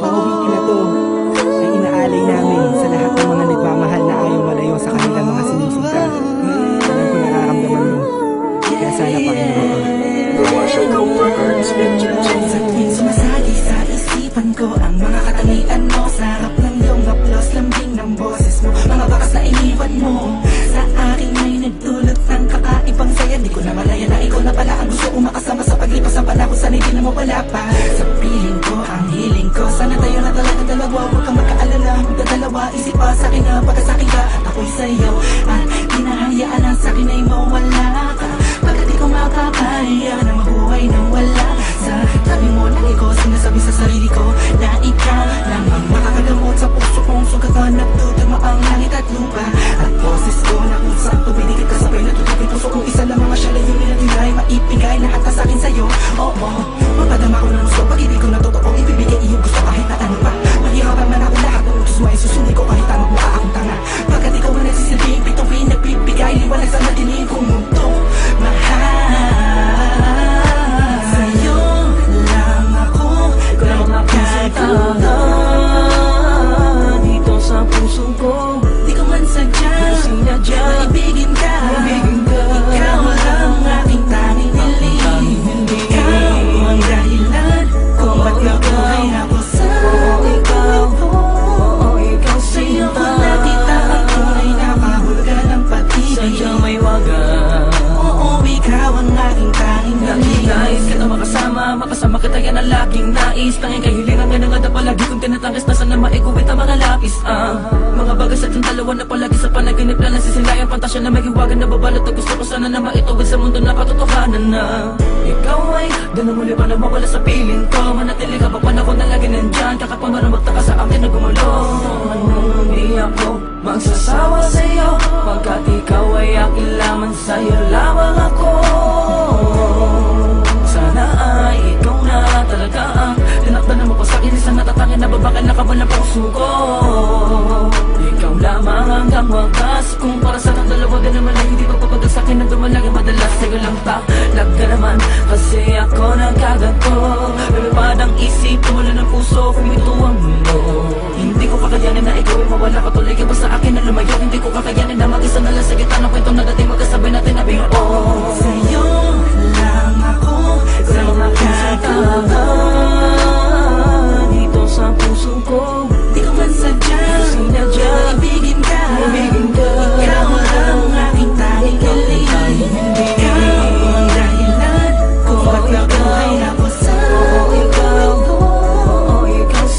Pauwiin na to ay inaalay namin sa lahat ng mga nagmamahal na ayaw malayo sa kanilang mga sinusunta. Alam ko nararamdaman mo, kaya sana pakinggan mo to. Sumasagi sa isipan ko ang mga katangian mo. Sarap ng iyong haplos, lambing ng boses mo. Mga bakas na iniwan mo sa akin ay nagdulot ng kakaibang saya. Di ko na malaya na ikaw na pala ang gusto kong makasama sa paglipas ng panahon. Sana hindi na mawala pa sa piling ko, ang hiling ko. Sana tayo na talaga dalawa, huwag kang magkaalala. Magdadalawa, isip pa sa akin na pagkasakin ka at ako'y sa'yo. At di nahayaan na sa akin ay mawala ka. Pagkat di ko makakaya na mabuhay nang wala sa tabi mo. Lagi ko sinasabi sa sarili ko na ikaw lang ang makakagamot sa puso kong sugatan. Nagtutuma ang langit at lupa at boses ko na kung saan tumidikit ka sabay natutupin puso kong isa lang mga siya layunin na nilay maipigay lahat na sa akin sa'yo. Oo, mapadama ko ng gusto pag-ibig ko na totoo ibibigay iyong gusto kahit na ano pa. Mahirapan man ako lahat ng utos mo ay susuli ko kahit anong mukha akong tanga. Pagkat ikaw ang nagsisilbing bituin nagbibigay liwanag sa nadinig kong mundo. Sa'yo lang ako nagkatuto dito sa puso ko. Di ko man sadya maibigin ka. Ikaw lang aking tanging hiling. Ikaw ang dahilan kung ba't nabuhay ako sa ikaw. Ikaw Sa'yo ko sinta, nakita ang tunay na kahulugan ng pag-ibig. sadyang may wagas. Oo, ikaw ang aking tanging hiling. Nais kita makasama kita yan ang laging nais. Tanging kahilingan nga na nga na palagi kong tinatangis na sana maiguwit ang mga lapis. Mga bagay sa ating dalawa na palagi sa panaginip na nasisilayang pantasya na may hiwagan na babalot. At gusto ko sana na maituwid sa mundo na katotohanan na ikaw ay ganun muli pa na mawala sa piling ko. Manatili ka pa panahon na lagi nandyan. Kakapamarang magtaka sa akin na gumulo. Hindi ako magsasawa sa'yo pagkat ikaw ay akin lamang, sa'yo lamang ako. Sana ay ikaw na talaga ang tinakdanan mo pa sa'kin. Isang natatangin na babakal na kabal na puso ko. Ikaw lamang hanggang wagas. Kung para sa ating dalawa din naman ay hindi papapagal sa'kin na dumalagi madalas. Sa'yo lang talaga naman kasi ako nagkaganto. Lumipad ang isip, tumula ng puso, humito ang mundo. Hindi ko kakayanin na ikaw ay mawala ka. Tuloy ka ba sa akin na lumayo? Hindi ko kakayanin na mag-isa na lang sa gitna ng kwentong na dating magkasabay natin na bigo. Sa'yo lang ako nagkatuto dito sa puso ko. Di ko man sadya maibigin ka. Ikaw ang aking tanging hiling. Ikaw ang dahilan kung ba't nabuhay ako sa ikaw.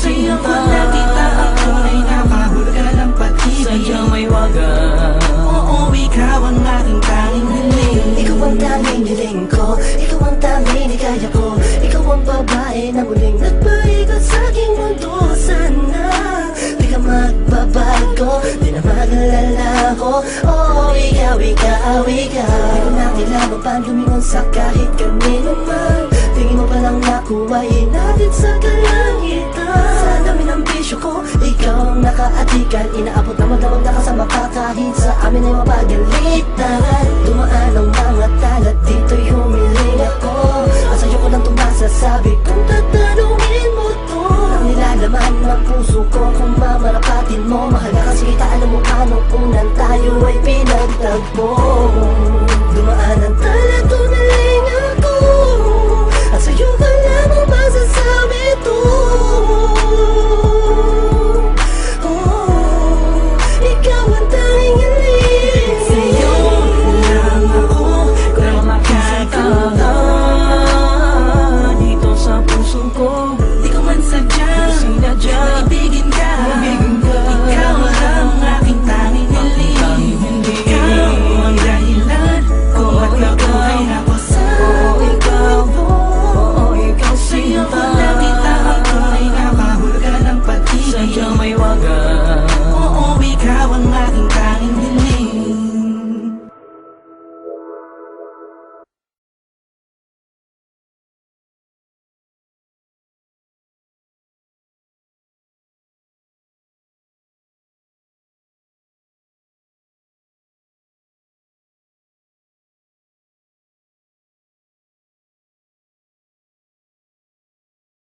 Sa'yo ko nakita ang tunay na kahulugan ng pag-ibig. Sadyang may wagas. Oo, ikaw ang aking tanging hiling. Ikaw ang tanging hiling ko, ikaw ang tanging hikaya ko. Ikaw ang babae na muling nagpaikot sa aking mundo. Sana di ka magbabago, di na mag-alala ko. Oh, ikaw, ikaw, ikaw. Di ko na kailangan pa lumingon sa kahit kanino man. Tingin mo palang nakuhain natin sa kalangitan. Sa dami ng bisyo ko, ikaw ang nakaatikan. Inaabot na magdamag na kasama ka kahit sa amin ay mapagalitan. Dumaan ang mga talat, dito'y humiling ako. At sa'yo ko lang tumasasabi kung tatanungin mo to. Ang nilalaman ng puso ko kung mamarapatin mo. Mahal ka kasi kita, alam mo anong unang tayo ay pinagtagpo. Dumaan ang talat